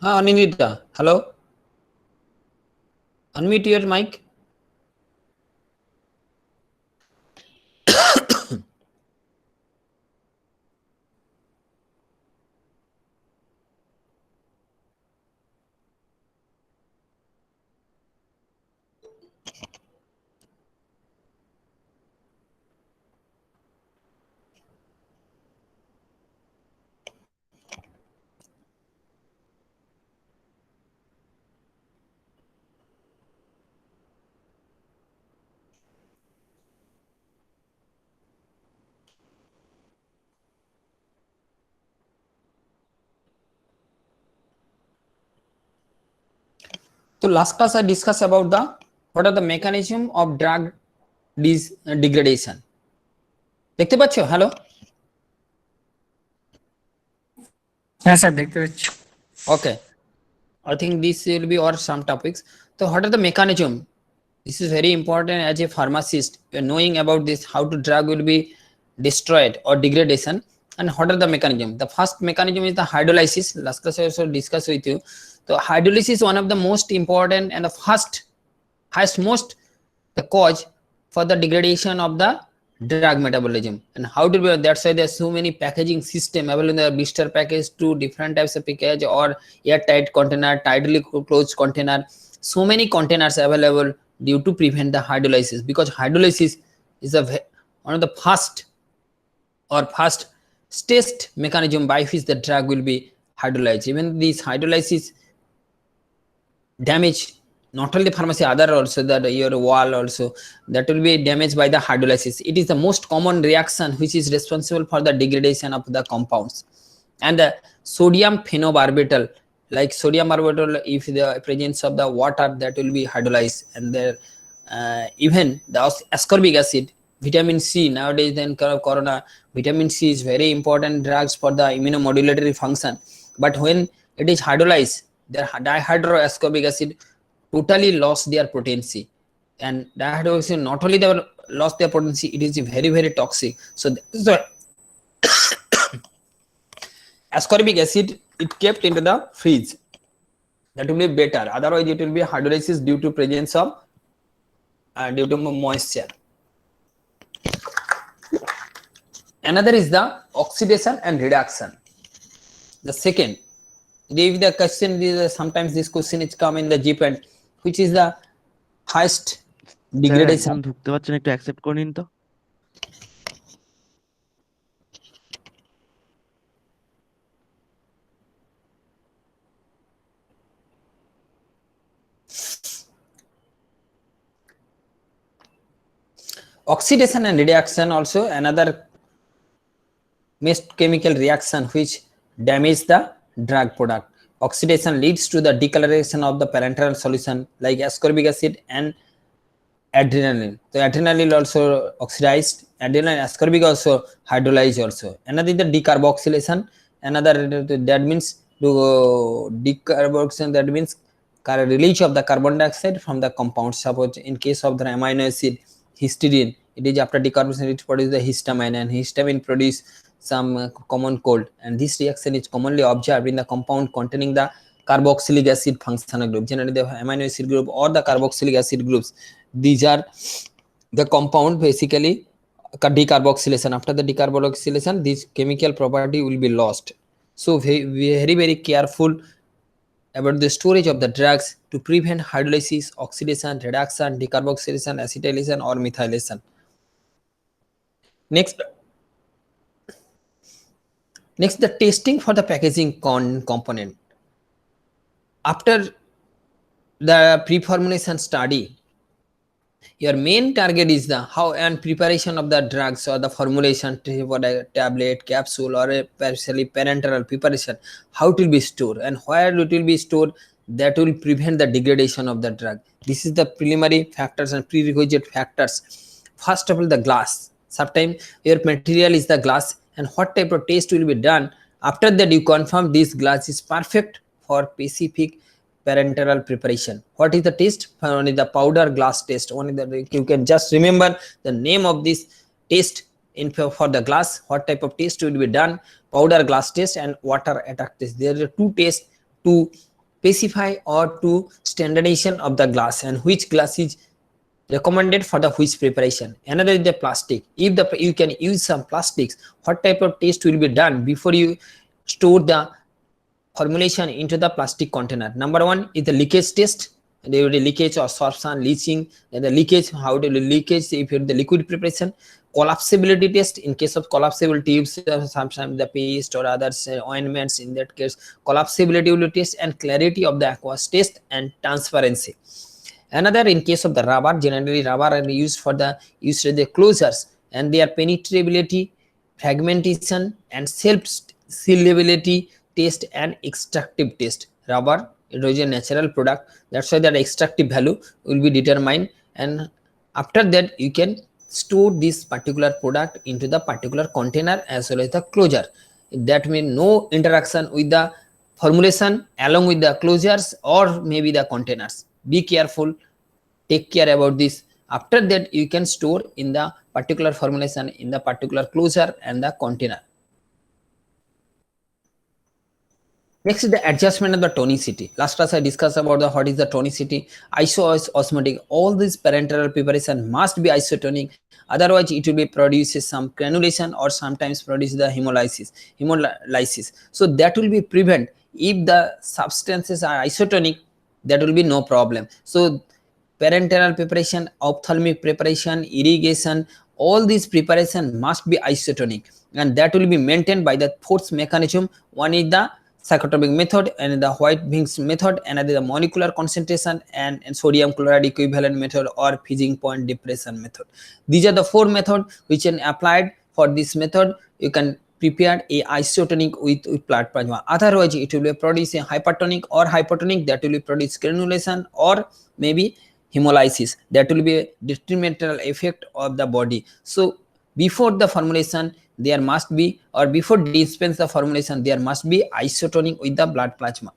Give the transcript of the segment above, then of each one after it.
Anindita, hello. Unmute your mic. So last class I discussed about what are the mechanism of drug degradation. দেখতে পাচ্ছ? Hello. হ্যাঁ sir দেখতে পাচ্ছি। Okay. I think this will be or some topics. So what are the mechanism? This is very important as a pharmacist. Knowing about this, how to drug will be destroyed or degradation, and what are the mechanism? The first mechanism is the hydrolysis. Last class I also discussed with you. So hydrolysis is one of the most important and the most the cause for the degradation of the drug metabolism. And how to be, that's why there's so many packaging system available in the blister package, two different types of package, or airtight container, tightly closed container, so many containers available due to prevent the hydrolysis, because hydrolysis is one of the fastest mechanism by which the drug will be hydrolyzed. Even this hydrolysis damage not only pharmacy, other also that your wall also that will be damaged by the hydrolysis. It is the most common reaction which is responsible for the degradation of the compounds. And the sodium phenobarbital, like sodium barbital, if the presence of the water, that will be hydrolyzed. And there even the ascorbic acid, vitamin C, nowadays then corona, vitamin C is very important drugs for the immunomodulatory function, but when it is hydrolyzed, their dihydroascorbic acid totally lost their potency. And dihydroascorbic acid not only they lost their potency, it is very very toxic. So ascorbic acid, it kept into the fridge, that will be better. Otherwise it will be hydrolysis due to presence of due to moisture. Another is the oxidation and reduction. The second, if the question is sometimes this question is come in the GPAT, which is the highest degradation. ঢুকতে পারছেন, একটু accept করে নিন তো। Oxidation and reduction also another most chemical reaction which damage the drug product. Oxidation leads to the decoloration of the parenteral solution like ascorbic acid and adrenaline. So adrenaline also oxidized, adrenaline ascorbic also hydrolyzed also. Another is the decarboxylation. Another that means to decarboxylation, that means release of the carbon dioxide from the compound. Suppose in case of the amino acid histidine, it is after decarbonization it produces the histamine, and histamine produce some common cold, and this reaction is commonly observed in the compound containing the carboxylic acid functional group, generally the amino acid group or the carboxylic acid groups. These are the compound basically decarboxylation. After the decarboxylation, this chemical property will be lost. So very very careful about the storage of the drugs to prevent hydrolysis, oxidation, reduction, decarboxylation, acetylation or methylation. Next, the testing for the packaging component. After the pre-formulation study, your main target is the how and preparation of the drugs or the formulation for a tablet, capsule or a partially parenteral preparation, how it will be stored and where it will be stored, that will prevent the degradation of the drug. This is the preliminary factors and prerequisite factors. First of all, the glass. Sometimes your material is the glass, and what type of test will be done. After that, you confirm this glass is perfect for specific parenteral preparation. What is the test? Only the powder glass test. Only the, you can just remember the name of this test in for the glass. What type of test will be done? Powder glass test and water attack test. There are two tests to specify or to standardization of the glass and which glass is recommended for the which preparation. Another is the plastic. If the you can use some plastics, what type of test will be done before you store the formulation into the plastic container? Number one is the leakage test. There will be leakage or absorption, leaching, and the leakage, how to leakage if you the liquid preparation. Collapsibility test, in case of collapsible tubes, sometimes the paste or others ointments, in that case collapsibility will be test, and clarity of the aqueous test, and transparency. Another, in case of the rubber, generally rubber are used for the closures, and their penetrability, fragmentation, and self sealability test and extractive test. Rubber, it is a natural product, that's why that extractive value will be determined, and after that you can store this particular product into the particular container as well as the closure. That means no interaction with the formulation along with the closures or maybe the containers. Be careful, take care about this. After that you can store in the particular formulation in the particular closure and the container. Next is the adjustment of the tonicity. Last class I discussed about the what is the tonicity, isoosmotic. All these parenteral preparation must be isotonic, otherwise it will be produces some granulation or sometimes produce the hemolysis. So that will be prevent. If the substances are isotonic, that will be no problem. So parenteral preparation, ophthalmic preparation, irrigation, all these preparation must be isotonic, and that will be maintained by the force mechanism. One is the cyclotropic method, and the White-Vinck's method, another the molecular concentration and sodium chloride equivalent method or freezing point depression method. These are the four methods which are applied. For this method you can prepare a isotonic with blood plasma, otherwise it will be produce a hypertonic or hypotonic, that will be produce granulation or maybe hemolysis, that will be a detrimental effect of the body. So before the formulation there must be, or before dispense the formulation, there must be isotonic with the blood plasma.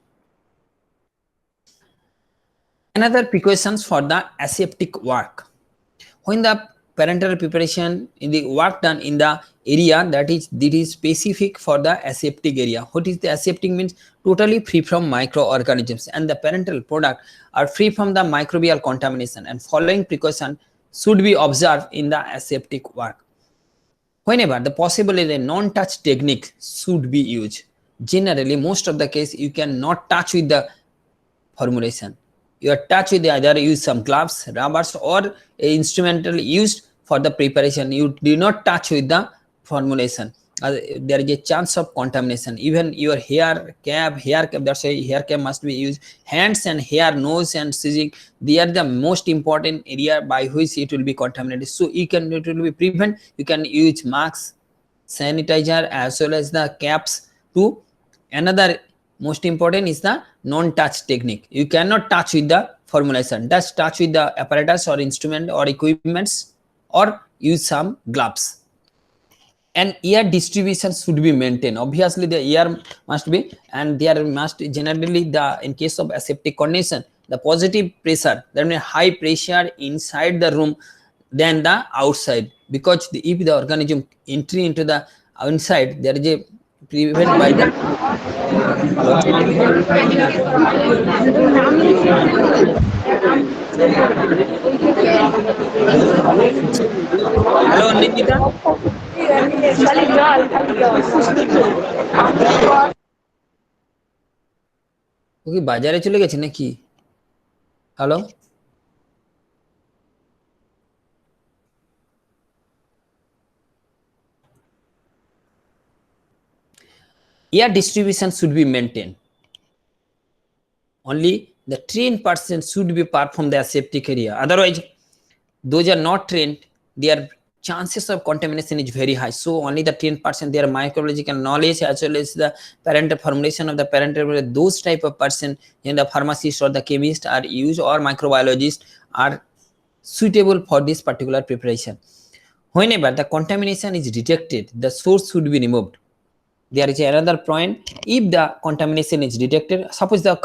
Another precautions for the aseptic work. When the parenteral preparation in the work done in the area that is specific for the aseptic area. What is the aseptic means? Totally free from microorganisms, and the parenteral product are free from the microbial contamination, and following precaution should be observed in the aseptic work. Whenever the possible is a non-touch technique should be used. Generally, most of the case you cannot touch with the formulation. You are touch with the either use some gloves, rubbers, or a instrumental used for the preparation. You do not touch with the formulation. There is a chance of contamination. Even your hair cap, that's why hair cap must be used. Hands and hair, nose and sizzling, they are the most important area by which it will be contaminated. So it will be prevent. You can use masks, sanitizer, as well as the caps to. Another most important is the non-touch technique. You cannot touch with the formulation. Just touch with the apparatus or instrument or equipments, or use some gloves. And air distribution should be maintained. Obviously the air must be, and there must generally the, in case of aseptic condition, the positive pressure, that means high pressure inside the room than the outside, because if the organism entry into the inside, there is a prevent by the hello Nindita, ওকে বাজারে চলে গেছে নাকি? Hello, air distribution should be maintained. Only the trained person should be perform the aseptic area. Otherwise, those are not trained, their chances of contamination is very high. So only the trained person, their microbiological knowledge as well as the parental formulation of the parental, those type of person in the pharmacist or the chemist are used, or microbiologist are suitable for this particular preparation. Whenever the contamination is detected, the source should be removed. There is another point. If the contamination is detected, suppose the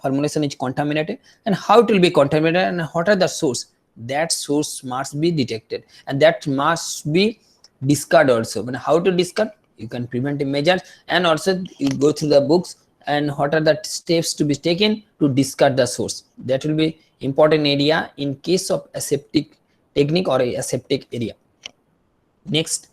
formulation is contaminated, and how it will be contaminated and what are the source, that source must be detected, and that must be discarded also. But how to discard? You can preventive measures, and also you go through the books and what are the steps to be taken to discard the source. That will be important area in case of aseptic technique or a aseptic area. Next,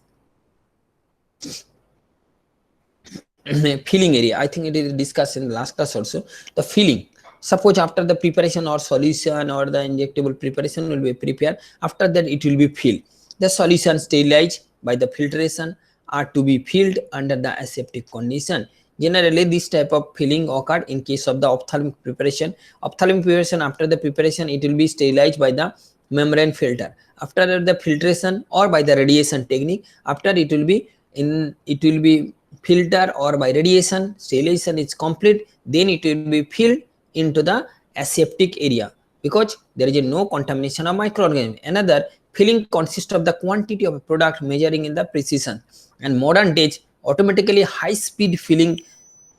filling area. I think it is discussed in the last class also. The filling. Suppose after the preparation or solution or the injectable preparation will be prepared, after that it will be filled. The solution sterilized by the filtration are to be filled under the aseptic condition. Generally, this type of filling occurred in case of the ophthalmic preparation. Ophthalmic preparation, after the preparation, it will be sterilized by the membrane filter. After the filtration or by the radiation technique, after it will be filter or by radiation, sterilization is complete, then it will be filled into the aseptic area because there is no contamination of microorganism. Another, filling consists of the quantity of a product measuring in the precision, and modern days automatically high speed filling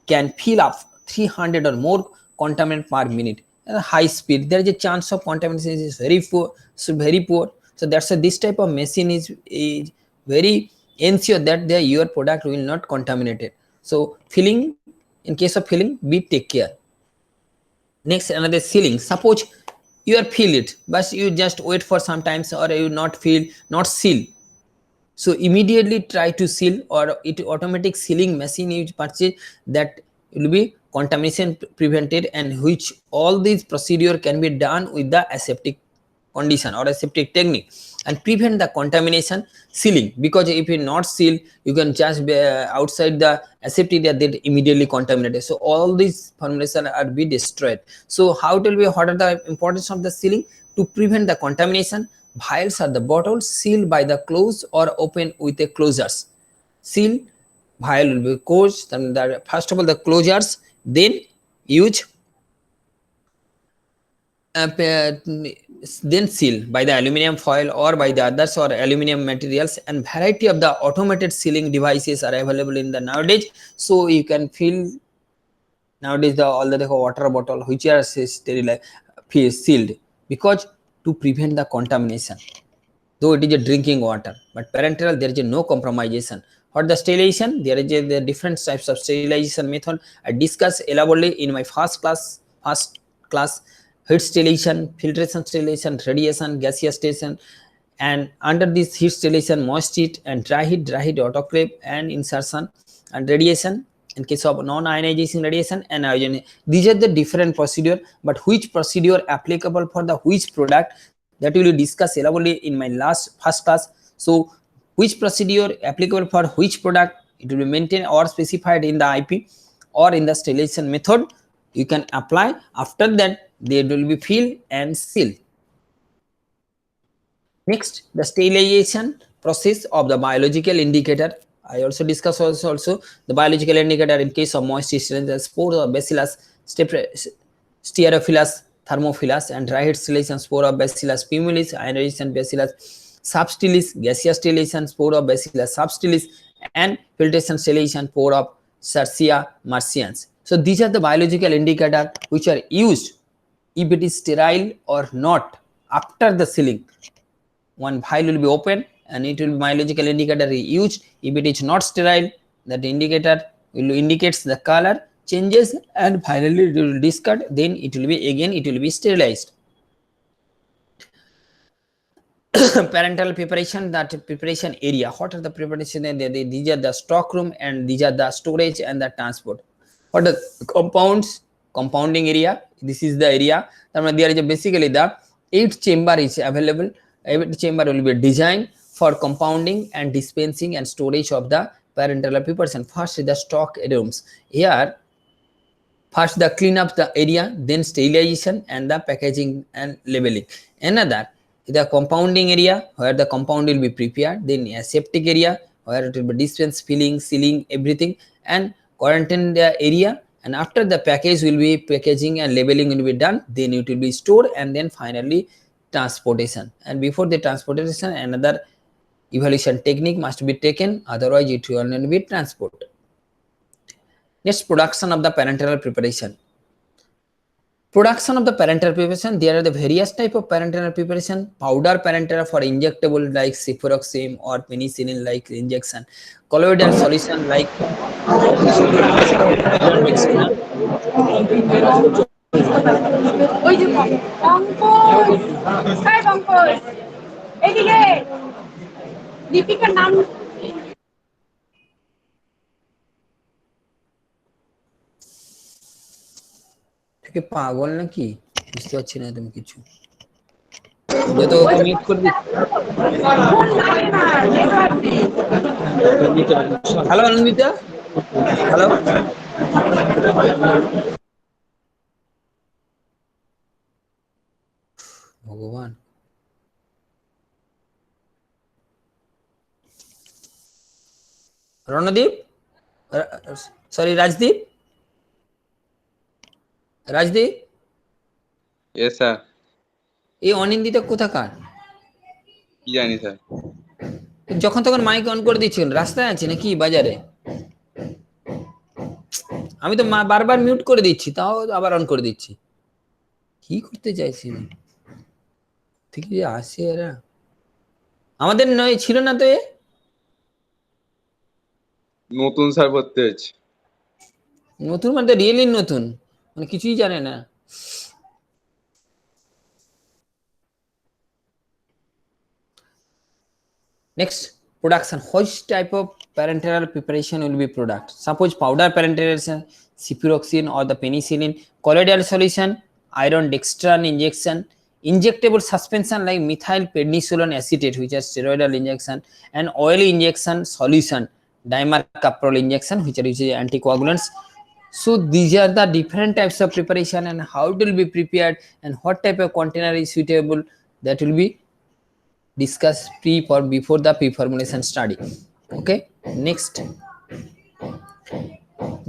can fill up 300 or more contaminant per minute. High speed, there is a chance of contamination is very poor, so that's this type of machine is very ensure that your product will not contaminated. So filling, in case of filling, we take care. Next, another sealing. Suppose you are fill it, but you just wait for some times or you not seal. So immediately try to seal, or it automatic sealing machine you purchase, that will be contamination prevented, and which all these procedure can be done with the aseptic condition or aseptic technique and prevent the contamination sealing, because if you not seal, you can just be outside the aseptic area, that immediately contaminated, so all these formulation are be destroyed. So how it will be, what are the importance of the sealing? To prevent the contamination, vials or the bottles sealed by the close or open with a closures. Seal vial will be closed, and the first of all the closures, then use then seal by the aluminum foil or by the others or aluminum materials, and variety of the automated sealing devices are available in the nowadays. So you can fill nowadays the all the water bottle which are sterile sealed, because to prevent the contamination, though it is a drinking water, but parenteral there is no compromisation. For the sterilization, there is the different types of sterilization method I discussed elaborately in my first class. Heat sterilization, filtration sterilization, radiation, gaseous sterilization, and under this heat sterilization, moist heat and dry heat, autoclave and insertion, and radiation in case of non-ionizing radiation and ionization. These are the different procedure, but which procedure applicable for the which product, that will be discussed elaborately in my first class. So which procedure applicable for which product, it will be maintained or specified in the IP or in the sterilization method you can apply. After that, they will be filled and sealed. Next, the sterilization process of the biological indicator. I also discuss also the biological indicator in case of moist sterilization, spores of Bacillus Stereophilus thermophilus, and dry heat sterilization, spore of Bacillus pumilus, ionization Bacillus subtilis, gaseous sterilization, spore of Bacillus subtilis, and filtration sterilization, spore of Cercia marcians. So these are the biological indicators which are used if it is sterile or not. After the sealing, one vial will be open and it will be biological indicator used. If it is not sterile, that indicator will indicates the color changes, and finally it will discard, then it will be sterilized. Parenteral preparation, that preparation area, what are the preparation? These are the stock room, and these are the storage and the transport. What are compounding area? This is the area. There is basically the 8 chamber is available. Every chamber will be designed for compounding and dispensing and storage of the parenteral preparation. First is the stock rooms. Here, first the clean up the area, then sterilization and the packaging and labeling. Another, the compounding area where the compound will be prepared, then aseptic area where it will be dispense, filling, sealing, everything, and quarantine the area. And after the package will be packaging and labeling will be done, then it will be stored, and then finally transportation. And before the transportation, another evaluation technique must be taken, otherwise it will not be transported. Next, production of the parenteral preparation. Production of the parenteral preparation. There are the various type of parenteral preparation. Powder parenteral for injectable like ciprofloxacin or penicillin like injection. Colloidal solution like iron mixture. ওই যে Pankaj high Pankaj এদিকে দীপিকার নাম থেকে পাগল নাকি বুঝতে পারছি না তুমি কিছু যত ওকে মিউট করে দিচ্ছি hello Anandita hello Bhagaban Randeep sorry Rajdeep Rajdeep yes sir এই অনিন্দিতা কোথাকার কি জানি স্যার যখন তখন মাইক অন করে দিচ্ছি রাস্তায় আছে নাকি বাজারে আমি তো বারবার মিউট করে দিচ্ছি তাও আবার অন করে দিচ্ছি কি করতে চাইছি ঠিক আসে এরা আমাদের নয় ছিল না তো এ নতুন স্যার ভর্তি হয়েছে নতুন মানে রিয়েলি নতুন মানে কিছুই জানে না next production which type of parenteral preparation will be product suppose powder parenteral ciprofloxacin or the penicillin colloidal solution iron dextran injection injectable suspension like methyl prednisolone acetate which is steroidal injection and oil injection solution dimercaprol injection which are usually anticoagulants. So these are the different types of preparation and how it will be prepared and what type of container is suitable, that will be discussed before the pre-formulation study. Okay, next,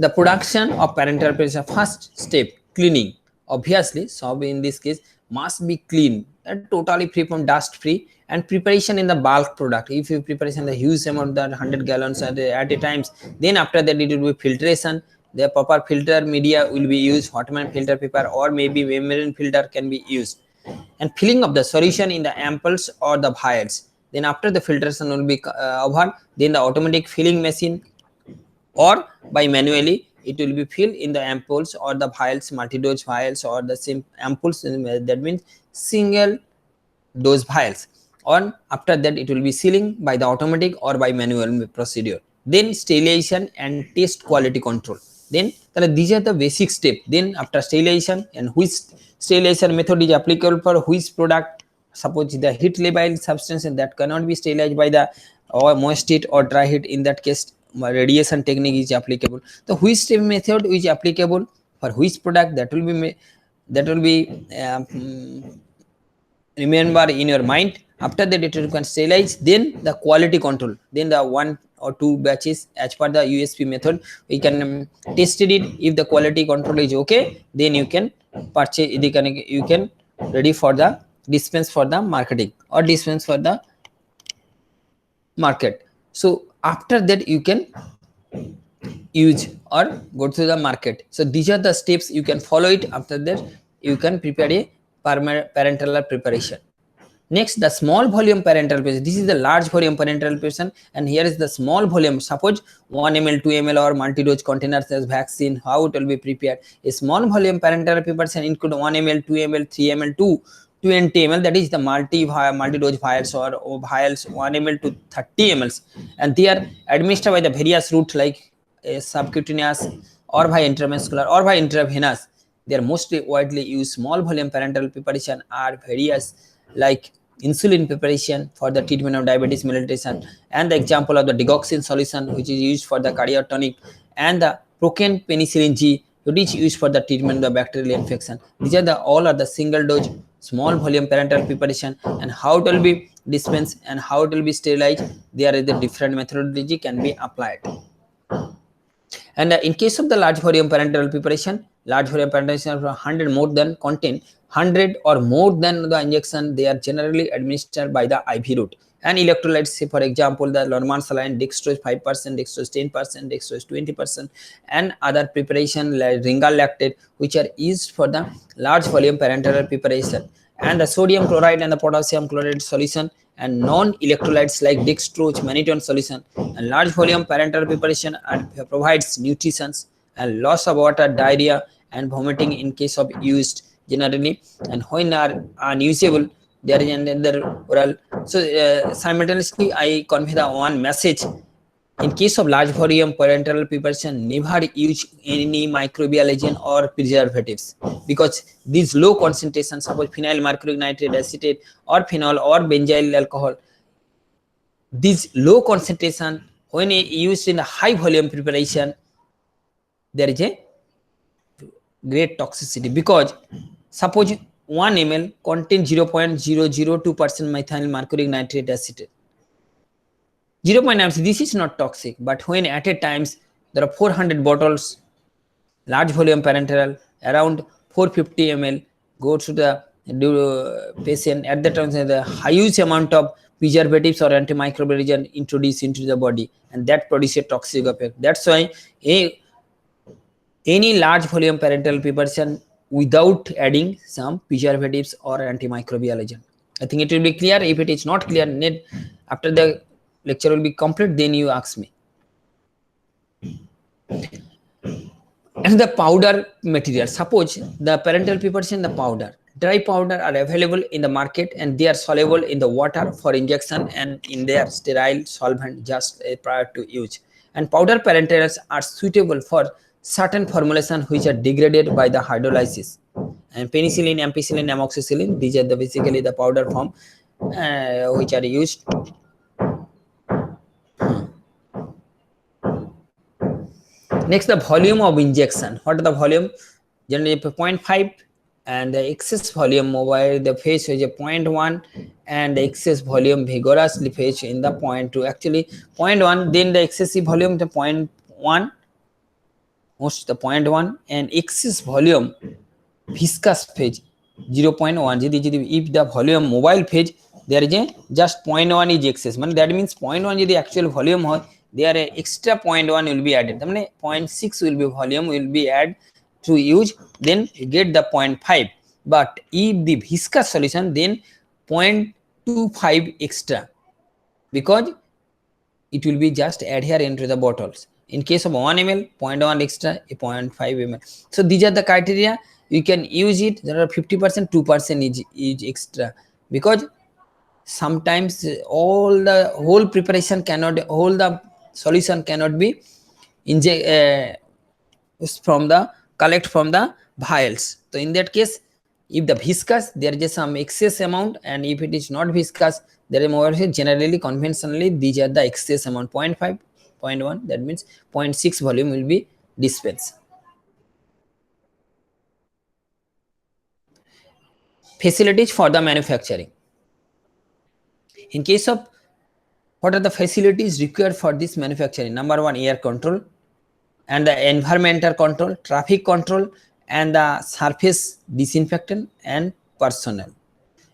the production of parenteral preparation. First step, cleaning. Obviously, so in this case must be clean and totally free from dust free, and preparation in the bulk product. If you preparation the huge amount, that 100 gallons at a times, then after that it will be filtration. The proper filter media will be used, Hartmann filter paper or maybe membrane filter can be used, and filling of the solution in the ampoules or the vials. Then after the filtration will be over, then the automatic filling machine or by manually it will be filled in the ampoules or the vials, multi-dose vials or the same ampoules, that means single dose vials, or after that it will be sealing by the automatic or by manual procedure. Then sterilization and test quality control. Then these are the basic steps. Then after sterilization, and which sterilization method is applicable for which product. Suppose the heat labile substance that cannot be sterilized by the or moist heat or dry heat, in that case radiation technique is applicable. The which method is applicable for which product, that will be remember in your mind. After that it you can sterilize, then the quality control, then the 1 or 2 batches as per the USP method we can tested it. If the quality control is okay, then you can purchase, you can ready for the dispense for the marketing or dispense for the market. So after that you can use or go to the market. So these are the steps you can follow it. After that you can prepare a parenteral preparation. Next, the small volume parenteral preparation. This is the large volume parenteral preparation, and here is the small volume. Suppose 1 ml, 2 ml or multi-dose containers as vaccine. How it will be prepared? A small volume parenteral preparation include 1 ml, 2 ml, 3 ml to 20 ml. That is the multi-dose vials or vials 1 ml to 30 ml, and they are administered by the various routes like subcutaneous or by intramuscular or by intravenous. They are mostly widely used. Small volume parenteral preparation are various like insulin preparation for the treatment of diabetes mellitus, and the example of the digoxin solution which is used for the cardiotonic, and the procaine penicillin G which is used for the treatment of the bacterial infection. These are the all are the single dose small volume parenteral preparation, and how it will be dispensed and how it will be sterilized, there is the different methodology can be applied. And in case of the large volume parenteral preparation, large volume parenteral 100 more than contain 100 or more than the injection, they are generally administered by the IV route. And electrolytes, say for example, the normal saline, dextrose 5%, dextrose 10%, dextrose 20%, and other preparation like ringal lactate, which are used for the large volume parenteral preparation. And the sodium chloride and the potassium chloride solution, and non-electrolytes like dextrose, mannitol solution, and large volume parenteral preparation provides nutrition and loss of water, diarrhea, and vomiting in case of used generally. And when are unusable, there is another oral. So simultaneously I convey the one message: in case of large volume parenteral preparation, never use any microbial agent or preservatives, because these low concentrations, suppose phenyl mercuric nitrate acetate or phenol or benzyl alcohol, these low concentration when used in a high volume preparation, there is a great toxicity, because suppose 1 ml contains 0.002% methyl mercuric nitrate acetate. 0.9, this is not toxic, but when at a times there are 400 bottles, large volume parenteral, around 450 ml go to the patient, at that time the huge amount of preservatives or antimicrobial agent introduced into the body, and that produces a toxic effect. That's why any large volume parenteral preparation without adding some preservatives or antimicrobial agent. I think it will be clear. If it is not clear, need after the lecture will be complete, then you ask me. And the powder material, suppose the parenteral preparation, the powder, dry powder are available in the market, and they are soluble in the water for injection and in their sterile solvent just prior to use. And powder parenterals are suitable for certain formulation which are degraded by the hydrolysis. And penicillin, ampicillin, amoxicillin, these are the basically the powder form which are used. Next, the volume of injection. What is the volume? Generally 0.5, and the excess volume over the phase is a 0.1, and the excess volume vigorously phase in the 0.2. Actually 0.1, then the excessive volume the 0.1, most the 0.1, and excess volume viscous phase 0.1. If the volume mobile phase, there is a just 0.1 is excess, that means 0.1 is the actual volume, there are extra 0.1 will be added, 0.6 will be volume will be added to use, then you get the 0.5. But if the viscous solution, then 0.25 extra, because it will be just adhere into the bottles. In case of 1 ml, 0.1 extra, 0.5 ml. So these are the criteria. You can use it. There are 50%, 2% is extra, because sometimes all the whole preparation cannot, all the solution cannot be inject from the collect from the vials. So in that case, if the viscous, there is some excess amount, and if it is not viscous, there is more generally conventionally these are the excess amount, 0.5, 0.1, that means 0.6 volume will be dispensed. Facilities for the manufacturing. In case of what are the facilities required for this manufacturing? Number one, air control, and the environmental control, traffic control, and the surface disinfectant and personnel.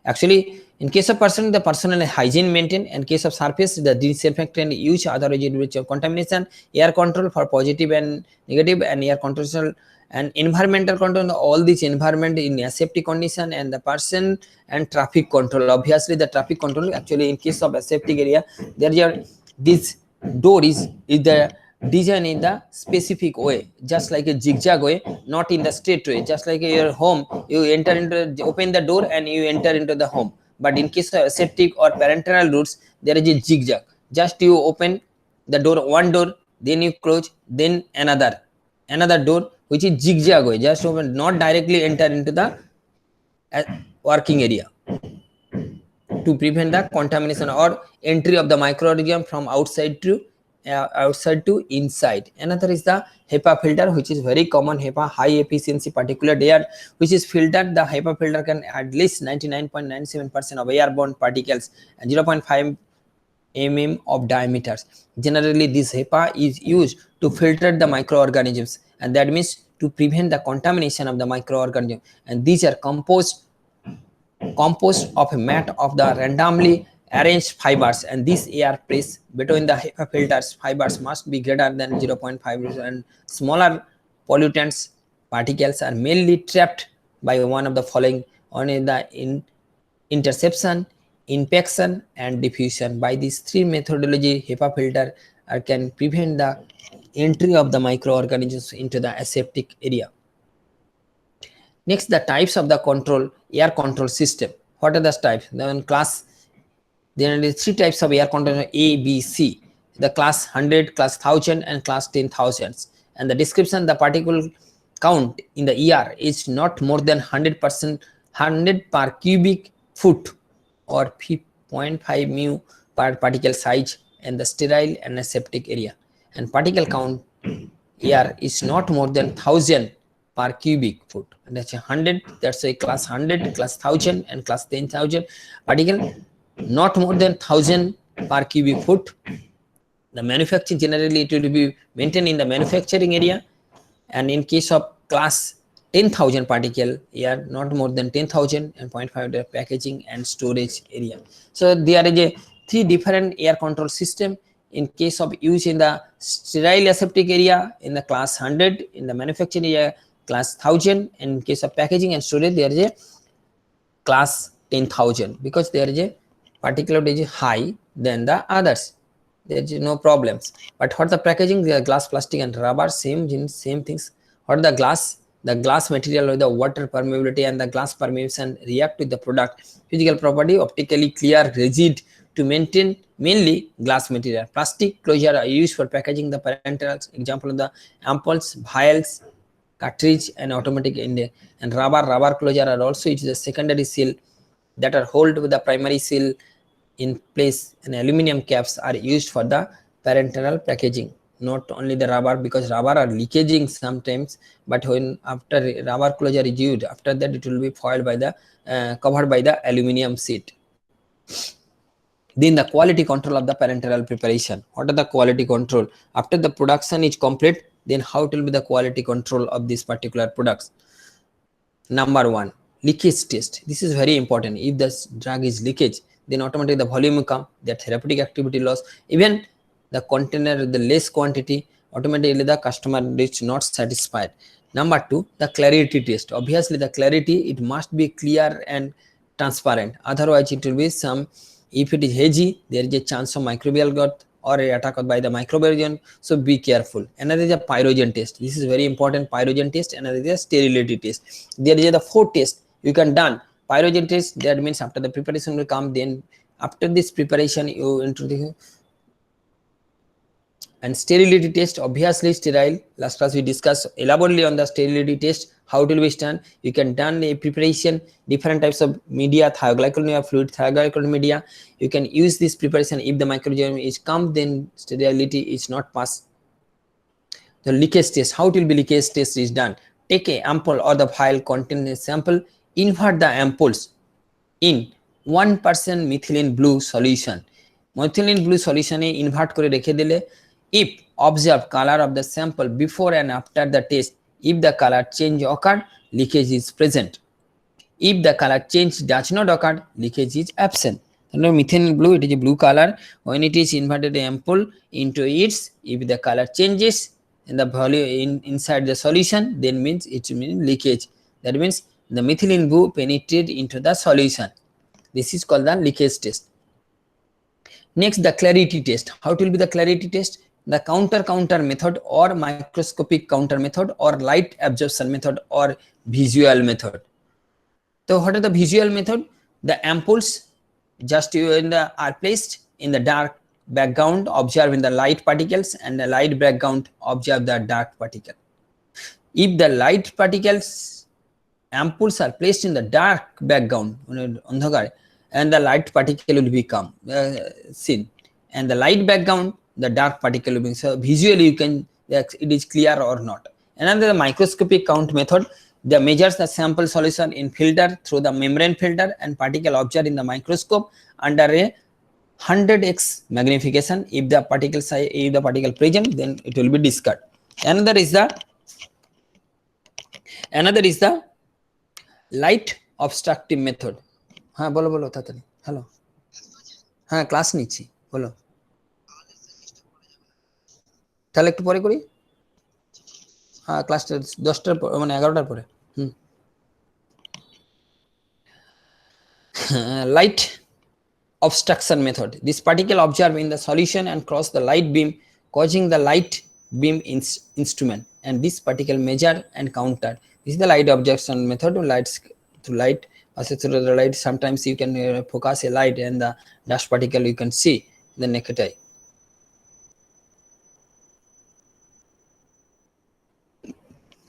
Actually, in case of personnel, the personal hygiene maintained. In case of surface, the disinfectant use, otherwise it will contamination. Air control for positive and negative, and air control and environmental control, all this environment in aseptic condition, and the person and traffic control. Obviously, the traffic control, actually in case of aseptic area, there are this door is the design in the specific way, just like a zigzag way, not in the straight way. Just like your home, you enter into, open the door and you enter into the home. But in case of aseptic or parenteral routes, there is a zigzag. Just you open the door, one door, then you close, then another door, which is zigzag way. Just open, not directly enter into the working area, to prevent the contamination or entry of the microorganism from outside to inside. Another is the HEPA filter, which is very common. HEPA, high efficiency particulate air, which is filtered. The HEPA filter can at least 99.97% of airborne particles and 0.5 mm of diameters. Generally, this HEPA is used to filter the microorganisms, and that means to prevent the contamination of the microorganism. And these are composed of a mat of the randomly arranged fibers, and this air press between the HEPA filters fibers must be greater than 0.5, and smaller pollutants particles are mainly trapped by one of the following: on the interception, impaction, and diffusion. By these three methodology, HEPA filter can prevent the entry of the microorganisms into the aseptic area. Next, the types of the air control system. What are the types? Then there are three types of air control: A, B, C. The class 100, class 1000, and class 10,000. And the description: the particle count in the ER is not more than 100 per cubic foot, or 0.5 mu per particle size, and the sterile and aseptic area. And particle count air is not more than 1000 per cubic foot, and that's 100. That's a class 100, class 1000, and class 10,000. Particle not more than 1000 per cubic foot. The manufacturing, generally it will be maintained in the manufacturing area, and in case of class 10,000 particle air, not more than 10,000, and 0.5 the packaging and storage area. So there is a three different air control system. In case of use in the sterile aseptic area, in the class 100, in the manufacturing area class 1000, and in case of packaging and storage there is a class 10,000, because there is a particulate is high than the others. There is no problems. But for the packaging, the glass, plastic, and rubber, same things. For the glass material with the water permeability and the glass permeation react with the product physical property, optically clear, rigid, to maintain mainly glass material. Plastic closure are used for packaging the parenterals. Example of the ampoules, vials, cartridge, and automatic end. And rubber closure are also used. The secondary seal that are hold with the primary seal in place, and aluminum caps are used for the parenteral packaging. Not only the rubber, because rubber are leakaging sometimes, but when after rubber closure is used, after that it will be foiled by the covered by the aluminum sheet. Then the quality control of the parenteral preparation. What are the quality control? After the production is complete, then how it will be the quality control of this particular products? Number one, leakage test. This is very important. If the drug is leakage, then automatically the volume will come, the therapeutic activity loss, even the container, the less quantity, automatically the customer is not satisfied. Number two, the clarity test. Obviously the clarity, it must be clear and transparent, otherwise it will be some, if it is hazy, there is a chance of microbial growth or attack by the microbial, so be careful. Another is a pyrogen test. This is very important, pyrogen test. Another is a sterility test. There is the 4 tests you can done. Pyrogen test, that means after the preparation will come, then after this preparation you introduce. And sterility test, obviously sterile. Last class we discussed elaborately on the sterility test, how it will be done. You can done a preparation, different types of media, thioglycol fluid, thioglycol media. You can use this preparation. If the microorganism is come, then sterility is not passed. The leakage test, how it will be leakage test is done. Take a ampoule or the vial containing a sample, invert the ampoules in 1% methylene blue solution. Methylene blue solution e invert kore rekhe dile. If observe color of the sample before and after the test, if the color change occurred, leakage is present. If the color change does not occur, leakage is absent. Methylene blue, it is a blue color. When it is inverted ampoule into its, if the color changes in the volume inside the solution, then means it means leakage. That means the methylene blue penetrate into the solution. This is called the leakage test. Next, the clarity test. How it will be the clarity test? The counter method, or microscopic counter method, or light absorption method, or visual method. So what is the visual method? The ampoules just are placed in the dark background, observe in the light particles, and the light background observe the dark particle. If the light particles ampoules are placed in the dark background, and the light particle will become seen, and the light background, the dark particle will be. So visually you can, it is clear or not. Another microscopic count method, that measures the sample solution in filter through the membrane filter, and particle observed in the microscope under a 100x magnification. If the particle size, if the particle present, then it will be discarded. Another is the light obstructive method. हाँ बोलो तातरी. Hello. হ্যাঁ class নিচ্ছি, বলো। তাহলে একটু পরে করি। হ্যাঁ ক্লাসটা 10টার পর, মানে 11টার পরে। হুম। Light obstruction method. This particle observe in the solution and cross the light beam, causing the light beam instrument, and this particle measure and counter. This is the light obstruction method. Lights to light, also through the light. Sometimes you can focus a light and the dust particle you can see the naked eye.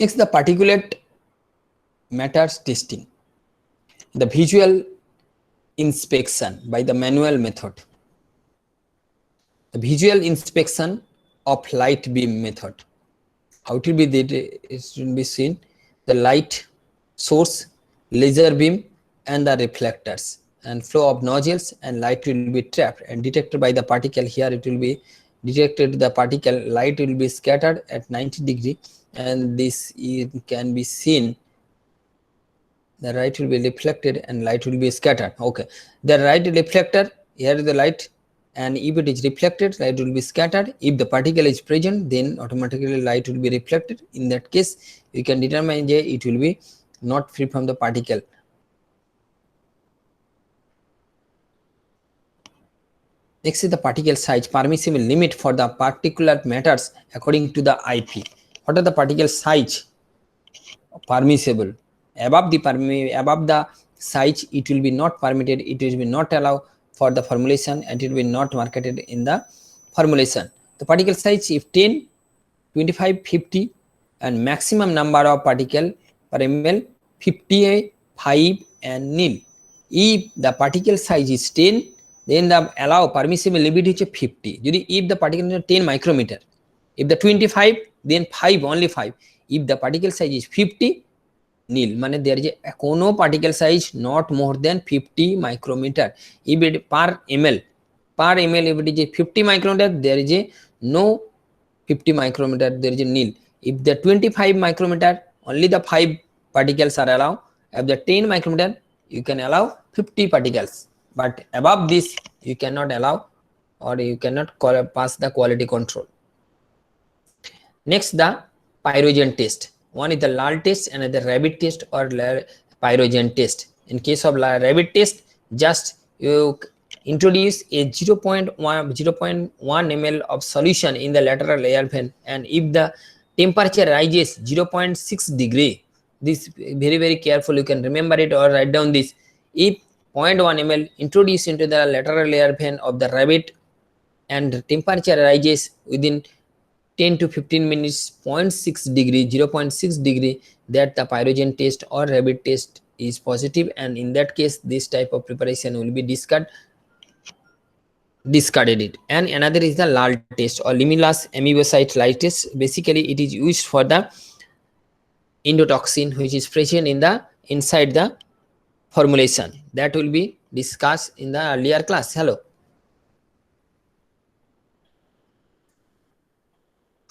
Next, the particulate matters testing. The visual inspection by the manual method. The visual inspection of light beam method. How it will be, it will be seen the light source, laser beam, and the reflectors, and flow of nozzles, and light will be trapped and detected by the particle. Here it will be detected the particle, light will be scattered at 90°, and this can be seen. The light will be reflected and light will be scattered. Okay, the light reflector, here is the light, and if it is reflected, light will be scattered. If the particle is present, then automatically light will be reflected. In that case, you can determine that it will be not free from the particle. Next is the particle size, permissible limit for the particulate matters according to the IP. What are the particle size permissible? Above the size, it will be not permitted, it will be not allowed for the formulation, and it will be not marketed in the formulation. The particle size, if 10, 25, 50, and maximum number of particle per ml 55 and nil. If the particle size is 10, then the allow permissible limit is 50. If the particle is 10 micrometer, if the 25, then 5, only 5. If the particle size is 50, nil, মানে there is কোনো particle size not more than 50 micrometer. If it per ml, if it is 50 micrometer, there is a no 50 micrometer, there is a nil. If the 25 micrometer, only the 5 particles are allowed. If the 10 micrometer, you can allow 50 particles, but above this you cannot allow, or you cannot pass the quality control. Next, the pyrogen test. One is the lal test, and the rabbit test or pyrogen test. In case of rabbit test, just you introduce a 0.1 ml of solution in the lateral air vent, and if the temperature rises 0.6°, this very careful, you can remember it or write down this. If 0.1 ml introduced into the lateral air vent of the rabbit and temperature rises within 10 to 15 minutes 0.6°, that the pyrogen test or rabbit test is positive, and in that case this type of preparation will be discarded it. And another is the lal test or limulus amoebocyte light test. Basically it is used for the endotoxin which is present in the inside the formulation, that will be discussed in the earlier class. Hello,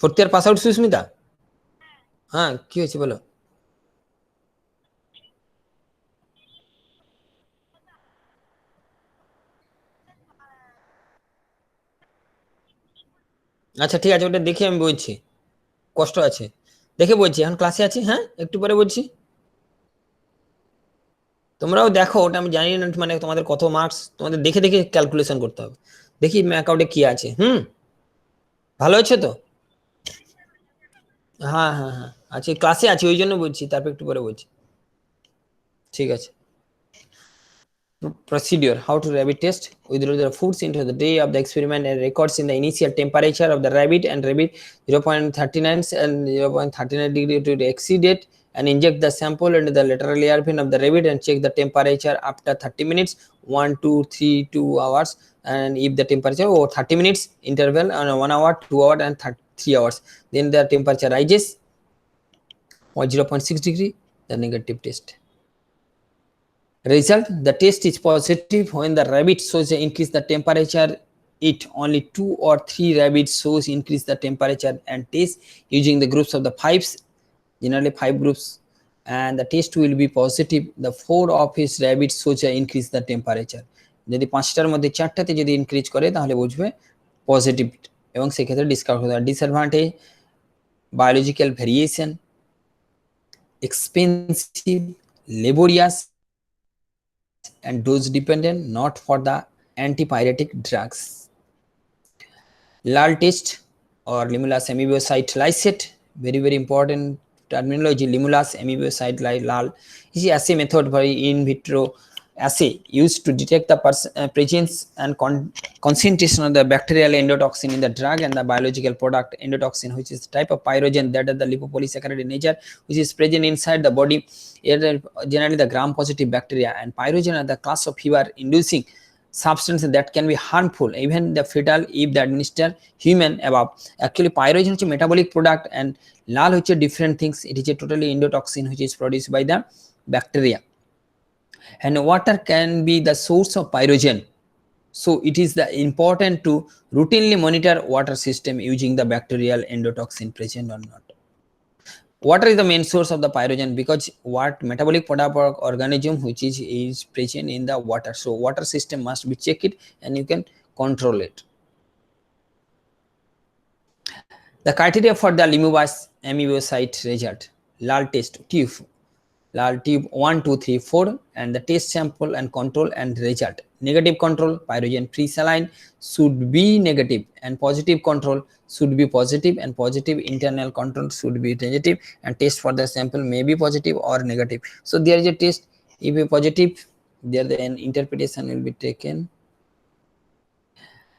fourth year pass out Susmita. হ্যাঁ কি হয়েছে বলো। আচ্ছা ঠিক আছে, ওটা দেখে আমি বলছি, কষ্ট আছে দেখে বলছি, এখন ক্লাসে আছি, হ্যাঁ একটু পরে বলছি। তোমরাও দেখো, ওটা আমি জানি না মানে তোমাদের কত মার্কস, তোমাদের দেখে দেখে ক্যালকুলেশন করতে হবে। দেখি অ্যাকাউন্টে কি আছে। ভালো হচ্ছে তো? হ্যাঁ হ্যাঁ হ্যাঁ আচ্ছা, ক্লাসে আছি ওই জন্য বলছি, তারপর একটু পরে বলছি, ঠিক আছে। Procedure: how to rabbit test. Withdraw the foods into the day of the experiment and records in the initial temperature of the rabbit and rabbit 0.39 and 0.39 degree to exceed it, and inject the sample into the lateral air vent of the rabbit and check the temperature after 30 minutes, 1 2 3 2 hours, and if the temperature 30 minutes interval on 1 hour, 2 hour, and 3 hours, then the temperature rises 0.6°, the negative test. Result: the test is positive when the rabbit shows increase the temperature. It only 2 or 3 rabbits shows increase the temperature and test using the groups of the 5s, generally 5 groups, and the test will be positive. The 4 of his rabbits shows increase the temperature. যদি 5টার মধ্যে 4টাতে যদি increase করে তাহলে বুঝবে positive, এবং সেক্ষেত্রে discount হতে হয়। Disadvantage, biological variation, expensive, laborious, and dose dependent, not for the antipyretic drugs. Lal test or limulus amebocyte lysate, very important terminology. Limulus amebocyte lal is a assay method for in vitro assay used to detect the presence and concentration of the bacterial endotoxin in the drug and the biological product endotoxin, which is type of pyrogen that is the lipopolysaccharide in nature, which is present inside the body, generally the gram positive bacteria. And pyrogen are the class of fever inducing substances that can be harmful even the fetal if the administer human above. Actually pyrogen is a metabolic product and lal is a different things. It is a totally endotoxin which is produced by the bacteria, and water can be the source of pyrogen. So it is the important to routinely monitor water system using the bacterial endotoxin present or not. Water is the main source of the pyrogen because what metabolic product or organism which is present in the water. So water system must be checked and you can control it. The criteria for the limubus amebocyte result: lal test tube, lal tube 1, 2, 3, 4, and the test sample and control and result. Negative control, pyrogen free saline should be negative, and positive control should be positive, and positive internal control should be negative, and test for the sample may be positive or negative. So there is a test, if a positive, there the interpretation will be taken.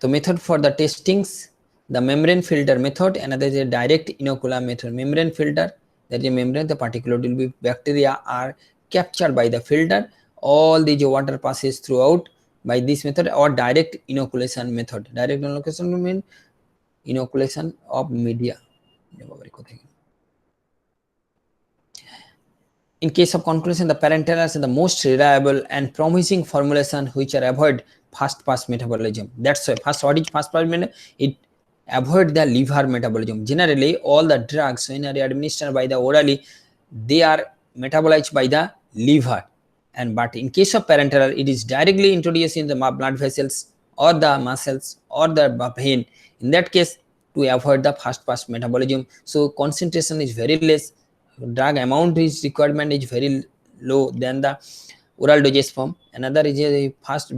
The method for the testings, the membrane filter method, another is a direct inoculum method. Membrane filter, that is a membrane, the particulate will be bacteria are captured by the filter. All the water passes throughout by this method, or direct inoculation method. Direct inoculation means inoculation of media. In case of conclusion, the parenteral is the most reliable and promising formulation which are avoid fast pass metabolism. That's why first, what is fast pass metabolism? It avoid the liver metabolism. Generally, all the drugs when are administered by the orally, they are metabolized by the liver. And but in case of parenteral, it is directly introduced in the blood vessels or the muscles or the vein. In that case, to avoid the fast pass metabolism, so concentration is very less, drug amount is requirement is very low than the oral dosage form. Another is a fast,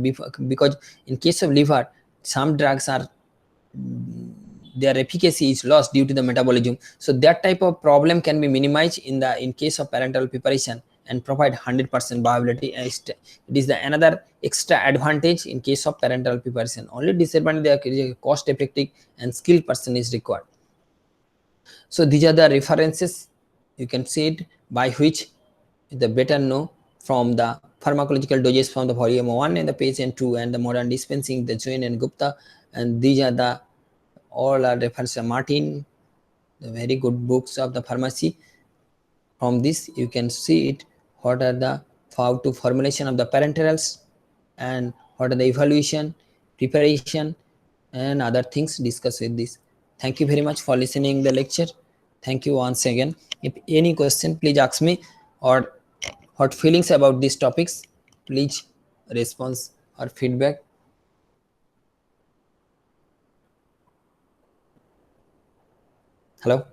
because in case of liver, some drugs are their efficacy is lost due to the metabolism. So that type of problem can be minimized in case of parenteral preparation and provide 100% viability. It is the another extra advantage in case of parenteral preparation. Only disadvantage, there is a cost effective and skilled person is required. So these are the references you can see it by which the better know from the pharmacological dosage from the volume 1 and the page 2 and the modern dispensing, the Jain and Gupta, and these are the all are reference to Martin, the very good books of the pharmacy. From this you can see it what are the how to formulation of the parenterals and what are the evaluation, preparation, and other things discussed with this. Thank you very much for listening the lecture. Thank you once again. If any question, please ask me, or what feelings about these topics, please response or feedback. Hello.